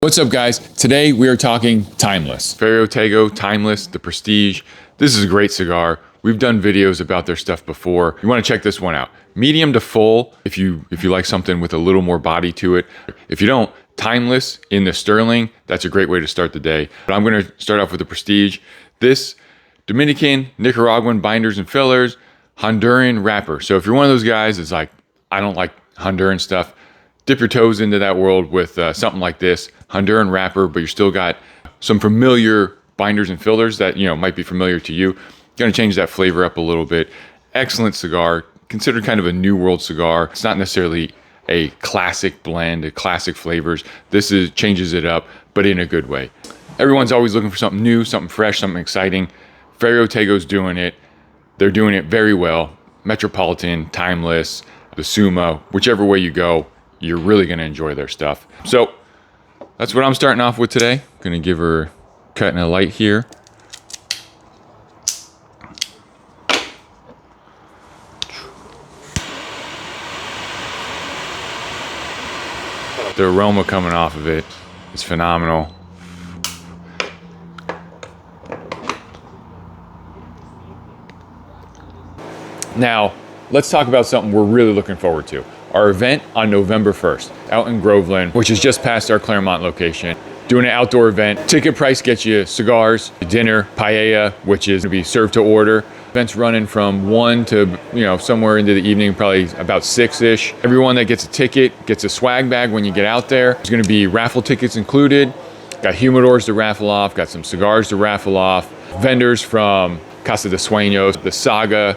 What's up, guys? Today we are talking Timeless. Ferio Tego Timeless, the Prestige. This is a great cigar. We've done videos about their stuff before. You want to check this one out. Medium to full if you like something with a little more body to it. If you don't, Timeless in the Sterling, that's a great way to start the day. But I'm going to start off with the Prestige. This Dominican, Nicaraguan binders and fillers, Honduran wrapper. So if you're one of those guys that's like, I don't like Honduran stuff, dip your toes into that world with something like this, Honduran wrapper, but you still got some familiar binders and fillers that might be familiar to you. Going to change that flavor up a little bit. Excellent cigar, considered kind of a new world cigar. It's not necessarily a classic blend, a classic flavors. This changes it up, but in a good way. Everyone's always looking for something new, something fresh, something exciting. Ferio Tego's doing it. They're doing it very well. Metropolitan, Timeless, the Sumo, whichever way you go, you're really going to enjoy their stuff. So that's what I'm starting off with today. Going to give her a cut and a light here. The aroma coming off of it is phenomenal. Now, let's talk about something we're really looking forward to. Our event on November 1st out in Groveland, which is just past our Claremont location. Doing an outdoor event. Ticket price gets you cigars, dinner, paella, which is going to be served to order. Event's running from 1 to somewhere into the evening, probably about 6-ish. Everyone that gets a ticket gets a swag bag when you get out there. There's going to be raffle tickets included. Got humidors to raffle off, got some cigars to raffle off. Vendors from Casa de Sueños, the Saga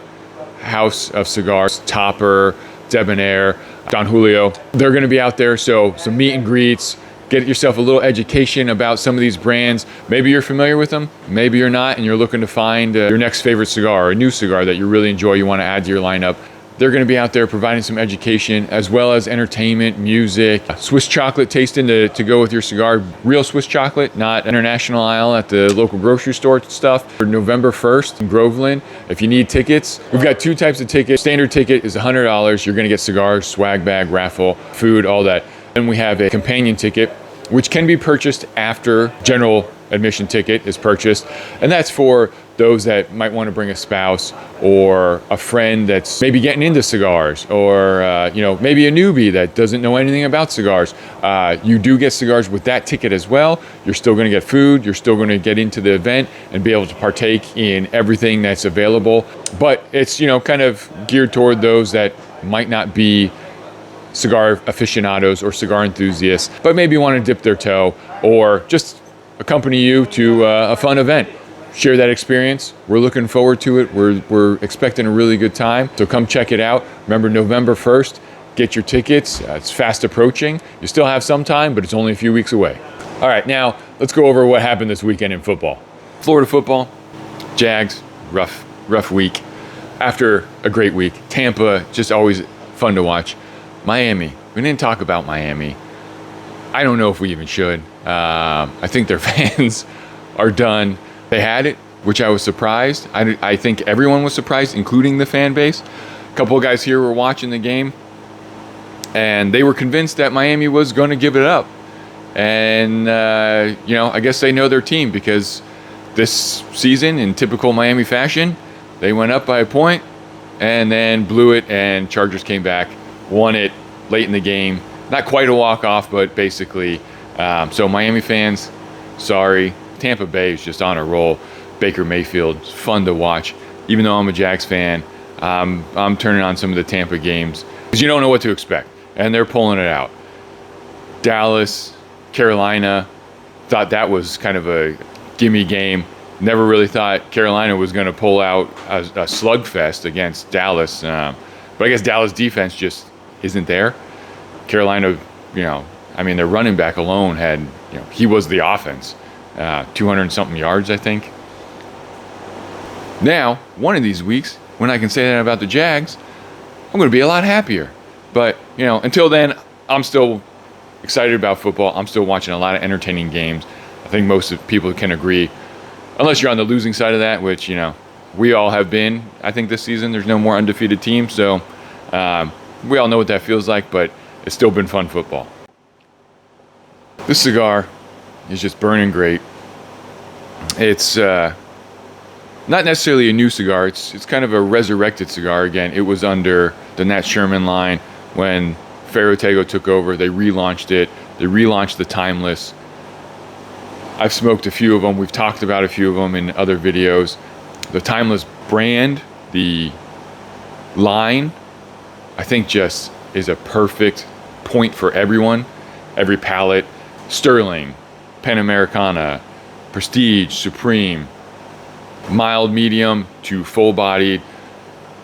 House of Cigars, Topper, Debonair, Don Julio. They're going to be out there, so some meet and greets. Get yourself a little education about some of these brands. Maybe you're familiar with them, maybe you're not, and you're looking to find your next favorite cigar or a new cigar that you really enjoy, you want to add to your lineup. They're going to be out there providing some education as well as entertainment, music, Swiss chocolate tasting to go with your cigar. Real Swiss chocolate, not international aisle at the local grocery store stuff. For November 1st in Groveland, if you need tickets, we've got two types of tickets. Standard ticket is $100. You're going to get cigars, swag bag, raffle, food, all that. Then we have a companion ticket, which can be purchased after general admission ticket is purchased. And that's for those that might want to bring a spouse or a friend that's maybe getting into cigars, or maybe a newbie that doesn't know anything about cigars. You do get cigars with that ticket as well. You're still going to get food. You're still going to get into the event and be able to partake in everything that's available. But it's kind of geared toward those that might not be cigar aficionados or cigar enthusiasts, but maybe want to dip their toe or just accompany you to a fun event. Share that experience. We're looking forward to it. We're expecting a really good time. So come check it out. Remember, November 1st, get your tickets. It's fast approaching. You still have some time, but it's only a few weeks away. All right, now let's go over what happened this weekend in football. Florida football, Jags, rough week. After a great week, Tampa, just always fun to watch. Miami, we didn't talk about Miami. I don't know if we even should. I think their fans are done. They had it, which I was surprised. I think everyone was surprised, including the fan base. A couple of guys here were watching the game, and they were convinced that Miami was going to give it up. And, I guess they know their team, because this season, in typical Miami fashion, they went up by a point and then blew it, and Chargers came back, won it late in the game. Not quite a walk-off, but basically. So Miami fans, sorry. Tampa Bay is just on a roll. Baker Mayfield, it's fun to watch. Even though I'm a Jags fan, I'm turning on some of the Tampa games because you don't know what to expect, and they're pulling it out. Dallas, Carolina, thought that was kind of a gimme game. Never really thought Carolina was going to pull out a slugfest against Dallas. But I guess Dallas defense just isn't there. Carolina, their running back alone had, he was the offense. 200 and something yards, I think. Now, one of these weeks, when I can say that about the Jags, I'm going to be a lot happier. But, until then, I'm still excited about football. I'm still watching a lot of entertaining games. I think most of people can agree, unless you're on the losing side of that, which, we all have been. I think this season there's no more undefeated teams, so we all know what that feels like, but it's still been fun football. This cigar is just burning great. It's not necessarily a new cigar. It's kind of a resurrected cigar again. It was under the Nat Sherman line when Ferio Tego took over. They relaunched it. They relaunched the Timeless. I've smoked a few of them. We've talked about a few of them in other videos. The Timeless brand, the line, I think just is a perfect point for everyone, every palate. Sterling, Panamericana, Prestige, Supreme, mild, medium to full-bodied.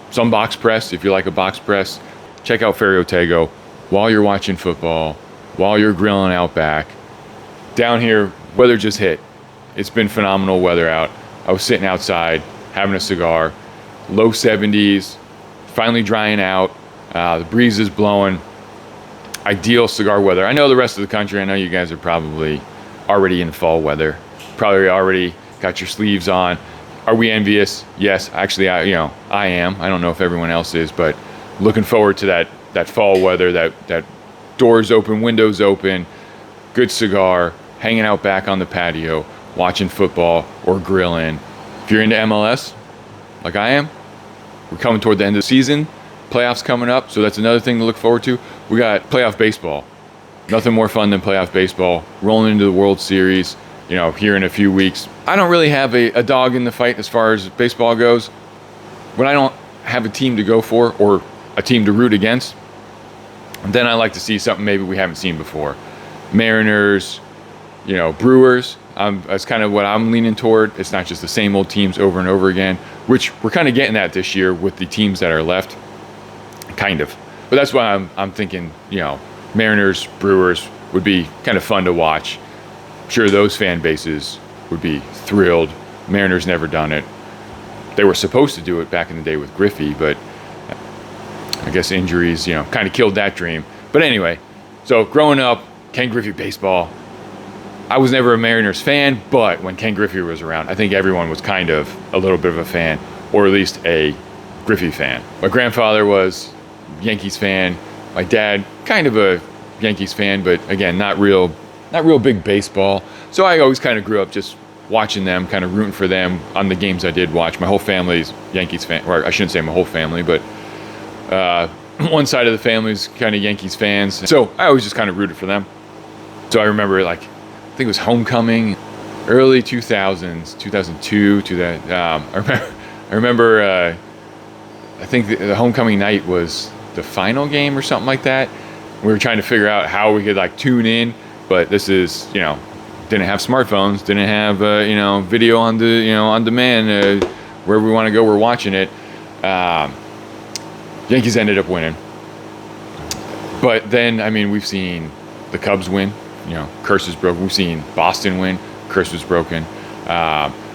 Some box press, if you like a box press. Check out Ferio Tego while you're watching football, while you're grilling out back. Down here, weather just hit. It's been phenomenal weather out. I was sitting outside having a cigar, low 70s, finally drying out. The breeze is blowing. Ideal cigar weather. I know the rest of the country, I know you guys are probably already in fall weather. Probably already got your sleeves on. Are we envious? Yes, actually, I am. I don't know if everyone else is, but looking forward to that fall weather, that doors open, windows open, good cigar, hanging out back on the patio, watching football or grilling. If you're into MLS, like I am, we're coming toward the end of the season. Playoffs coming up, so that's another thing to look forward to. We got playoff baseball. Nothing more fun than playoff baseball. Rolling into the World Series, here in a few weeks. I don't really have a dog in the fight as far as baseball goes. When I don't have a team to go for or a team to root against, then I like to see something maybe we haven't seen before. Mariners, Brewers. That's kind of what I'm leaning toward. It's not just the same old teams over and over again, which we're kind of getting at this year with the teams that are left. Kind of. But that's why I'm thinking, Mariners, Brewers would be kind of fun to watch. I'm sure those fan bases would be thrilled. Mariners never done it. They were supposed to do it back in the day with Griffey, but I guess injuries, kind of killed that dream. But anyway, so growing up, Ken Griffey baseball. I was never a Mariners fan, but when Ken Griffey was around, I think everyone was kind of a little bit of a fan, or at least a Griffey fan. My grandfather was Yankees fan. My dad, kind of a Yankees fan, but again, not real big baseball. So I always kind of grew up just watching them, kind of rooting for them on the games I did watch. My whole family's Yankees fan, or I shouldn't say my whole family, but one side of the family's kind of Yankees fans. So I always just kind of rooted for them. So I remember, I think it was homecoming, early 2000s, 2002 to that. I remember I think the homecoming night was the final game or something like that. We were trying to figure out how we could tune in, but this is, didn't have smartphones, didn't have, video on demand, wherever we want to go, we're watching it. Yankees ended up winning. But then, we've seen the Cubs win, curse is broken. We've seen Boston win, curse was broken.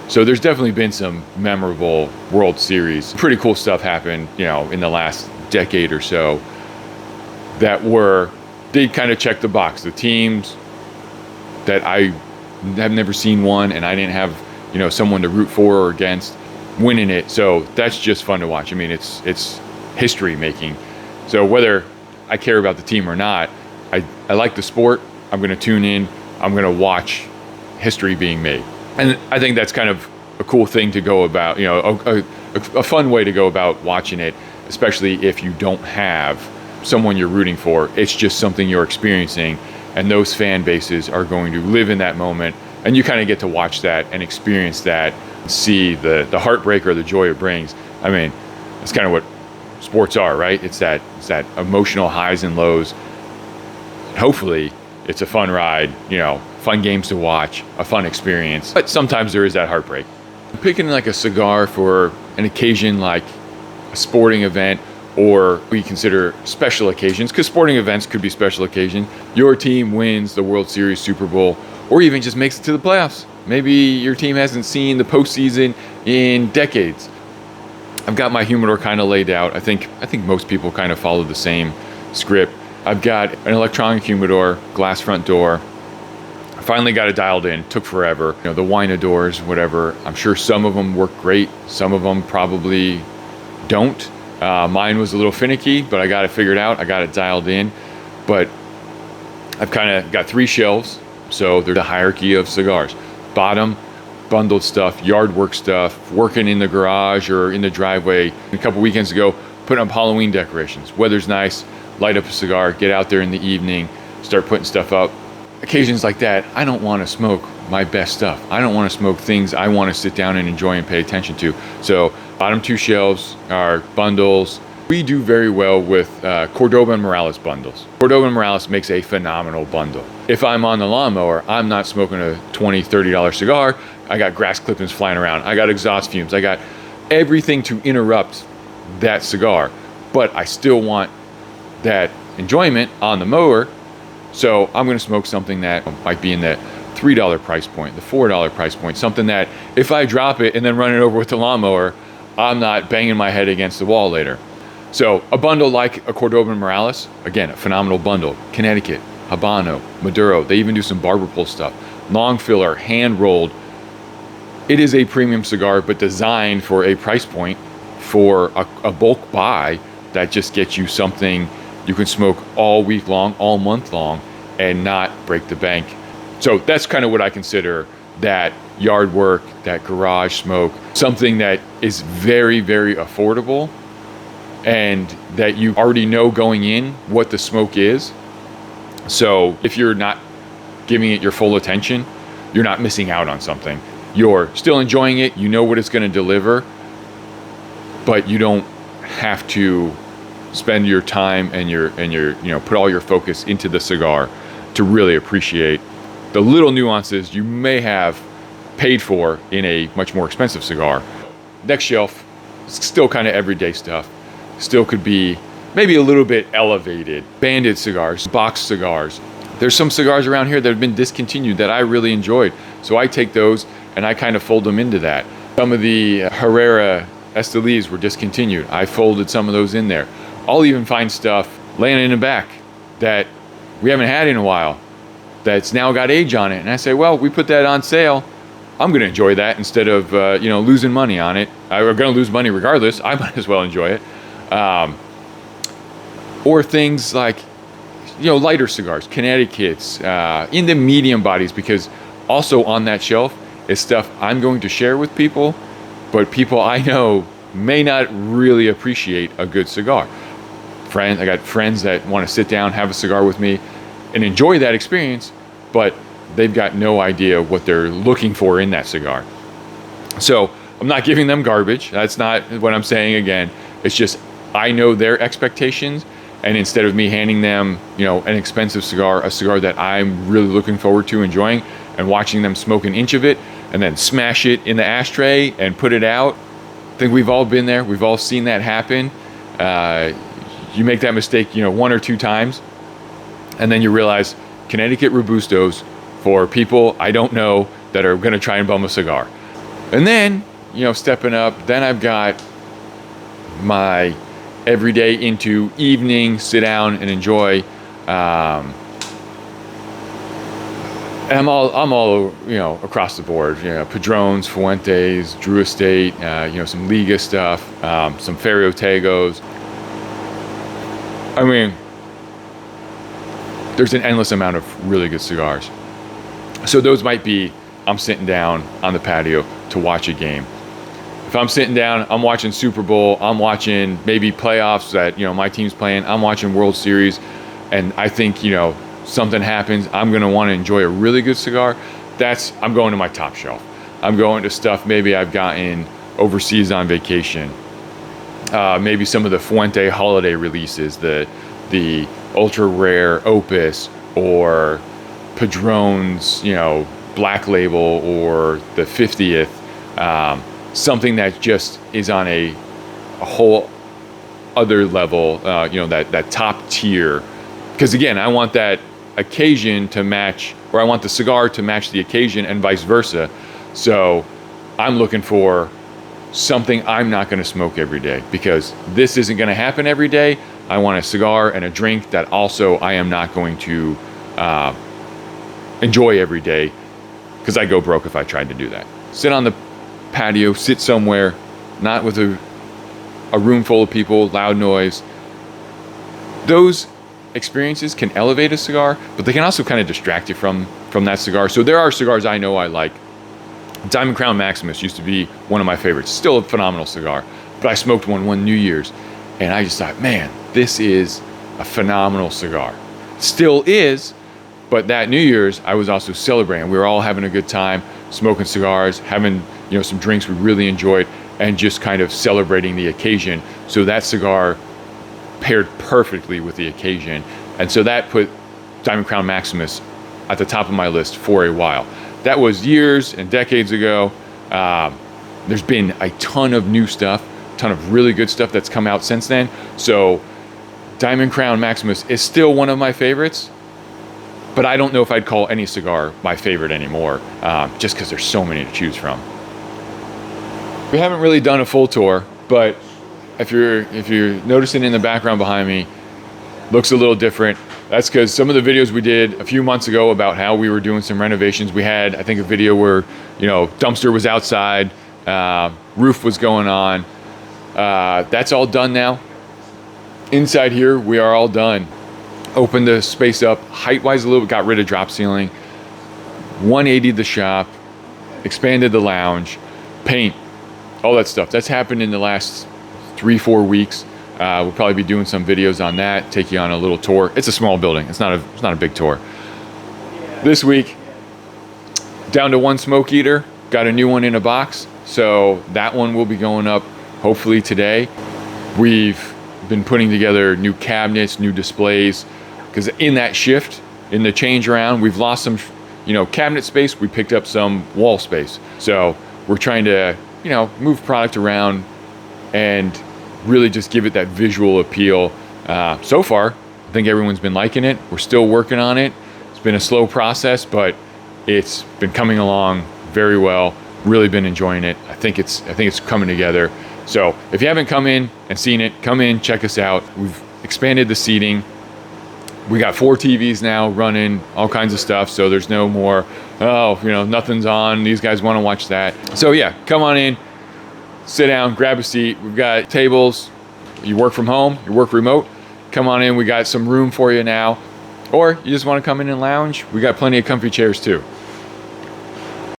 So there's definitely been some memorable World Series. Pretty cool stuff happened, in the last decade or so that did kind of check the box. The teams that I have never seen one and I didn't have, someone to root for or against winning it. So that's just fun to watch. It's history making. So whether I care about the team or not, I like the sport. I'm going to tune in. I'm going to watch history being made. And I think that's kind of a cool thing to go about, a fun way to go about watching it, especially if you don't have someone you're rooting for. It's just something you're experiencing, and those fan bases are going to live in that moment, and you kind of get to watch that and experience that, see the heartbreak or the joy it brings. It's kind of what sports are, right? It's that emotional highs and lows. Hopefully, it's a fun ride, fun games to watch, a fun experience. But sometimes there is that heartbreak. Picking a cigar for an occasion like a sporting event, or we consider special occasions, because sporting events could be special occasion. Your team wins the World Series, Super Bowl, or even just makes it to the playoffs. Maybe your team hasn't seen the postseason in decades. I've got my humidor kind of laid out. I think most people kind of follow the same script. I've got an electronic humidor, glass front door. I finally got it dialed in. Took forever. The Winadors, whatever. I'm sure some of them work great. Some of them probably don't. Mine was a little finicky, but I got it figured out. I got it dialed in. But I've kind of got 3 shelves So there's a hierarchy of cigars. Bottom, bundled stuff, yard work stuff, working in the garage or in the driveway. A couple weekends ago, putting up Halloween decorations. Weather's nice, light up a cigar, get out there in the evening, start putting stuff up. Occasions like that, I don't want to smoke my best stuff. I don't want to smoke things I want to sit down and enjoy and pay attention to. So bottom two shelves are bundles. We do very well with Cordoba and Morales bundles. Cordoba and Morales makes a phenomenal bundle. If I'm on the lawnmower, I'm not smoking a $20, $30 cigar. I got grass clippings flying around. I got exhaust fumes. I got everything to interrupt that cigar. But I still want that enjoyment on the mower. So I'm going to smoke something that might be in the $3 price point, the $4 price point, something that if I drop it and then run it over with the lawnmower, I'm not banging my head against the wall later. So a bundle like a Cordoba and Morales, again, a phenomenal bundle. Connecticut, Habano, Maduro, they even do some barber pole stuff. Long filler, hand rolled. It is a premium cigar, but designed for a price point for a bulk buy that just gets you something you can smoke all week long, all month long, and not break the bank. So that's kind of what I consider that yard work, that garage smoke, something that is very, very affordable and that you already know going in what the smoke is. So if you're not giving it your full attention, you're not missing out on something. You're still enjoying it, you know what it's going to deliver, but you don't have to spend your time and your put all your focus into the cigar to really appreciate the little nuances you may have paid for in a much more expensive cigar. Next shelf, still kind of everyday stuff. Still could be maybe a little bit elevated. Banded cigars, box cigars. There's some cigars around here that have been discontinued that I really enjoyed. So I take those and I kind of fold them into that. Some of the Herrera Estelis were discontinued. I folded some of those in there. I'll even find stuff laying in the back that we haven't had in a while that's now got age on it. And I say, well, we put that on sale. I'm going to enjoy that instead of losing money on it. We're going to lose money regardless. I might as well enjoy it. Or things like, lighter cigars, Connecticut's, in the medium bodies, because also on that shelf is stuff I'm going to share with people, but people I know may not really appreciate a good cigar. I got friends that want to sit down, have a cigar with me, and enjoy that experience, but they've got no idea what they're looking for in that cigar. So I'm not giving them garbage. That's not what I'm saying again. It's just I know their expectations, and instead of me handing them, an expensive cigar, a cigar that I'm really looking forward to enjoying, and watching them smoke an inch of it and then smash it in the ashtray and put it out. I think we've all been there. We've all seen that happen. You make that mistake, one or two times, and then you realize Connecticut Robustos for people I don't know that are going to try and bum a cigar. And then, stepping up, then I've got my everyday into evening, sit down and enjoy. And I'm all across the board. Padrones, Fuentes, Drew Estate, some Liga stuff, some Ferio Tegos. I mean, there's an endless amount of really good cigars. So those might be, I'm sitting down on the patio to watch a game. If I'm sitting down, I'm watching Super Bowl, I'm watching maybe playoffs that, my team's playing, I'm watching World Series, and I think, something happens, I'm going to want to enjoy a really good cigar. I'm going to my top shelf. I'm going to stuff maybe I've gotten overseas on vacation. Maybe some of the Fuente holiday releases, the ultra rare Opus, or Padrones, Black Label, or the 50th. Something that just is on a whole other level, that top tier. Because again, I want that occasion to match, or I want the cigar to match the occasion and vice versa. So I'm looking for something I'm not going to smoke every day, because this isn't going to happen every day. I want a cigar and a drink that also I am not going to enjoy every day, because I go broke if I tried to do that. Sit on the patio, sit somewhere, not with a room full of people, loud noise. Those experiences can elevate a cigar, but they can also kind of distract you from that cigar. So there are cigars I know I like. Diamond Crown Maximus used to be one of my favorites. Still a phenomenal cigar, but I smoked one New Year's, and I just thought, man, this is a phenomenal cigar. Still is, but that New Year's I was also celebrating. We were all having a good time, smoking cigars, having some drinks we really enjoyed, and just kind of celebrating the occasion. So that cigar paired perfectly with the occasion, and so that put Diamond Crown Maximus at the top of my list for a while. That was years and decades ago. There's been a ton of new stuff, a ton of really good stuff that's come out since then. So Diamond Crown Maximus is still one of my favorites, but I don't know if I'd call any cigar my favorite anymore, just because there's so many to choose from. We haven't really done a full tour, but if you're noticing in the background behind me, looks a little different. That's because some of the videos we did a few months ago about how we were doing some renovations, we had, I think, a video where, dumpster was outside, roof was going on. That's all done now. Inside here, we are all done. Opened the space up height-wise a little bit, got rid of drop ceiling, 180'd the shop, expanded the lounge, paint, all that stuff. That's happened in the last 3-4 weeks. We'll probably be doing some videos on that, take you on a little tour. It's a small building. It's not a big tour. This week, down to one smoke eater. Got a new one in a box. So that one will be going up hopefully today. We've been putting together new cabinets, new displays, because in that shift, in the change around, we've lost some, cabinet space. We picked up some wall space. So we're trying to, move product around and really just give it that visual appeal. So far, I think everyone's been liking it. We're still working on it. It's been a slow process, but it's been coming along very well. Really been enjoying it. I think it's coming together. So if you haven't come in and seen it, come in, check us out. We've expanded the seating. We got 4 TVs now running, all kinds of stuff. So there's no more, nothing's on. These guys want to watch that. So yeah, come on in. Sit down, grab a seat. We've got tables. You work from home, you work remote, come on in. We got some room for you now. Or you just want to come in and lounge, we got plenty of comfy chairs too.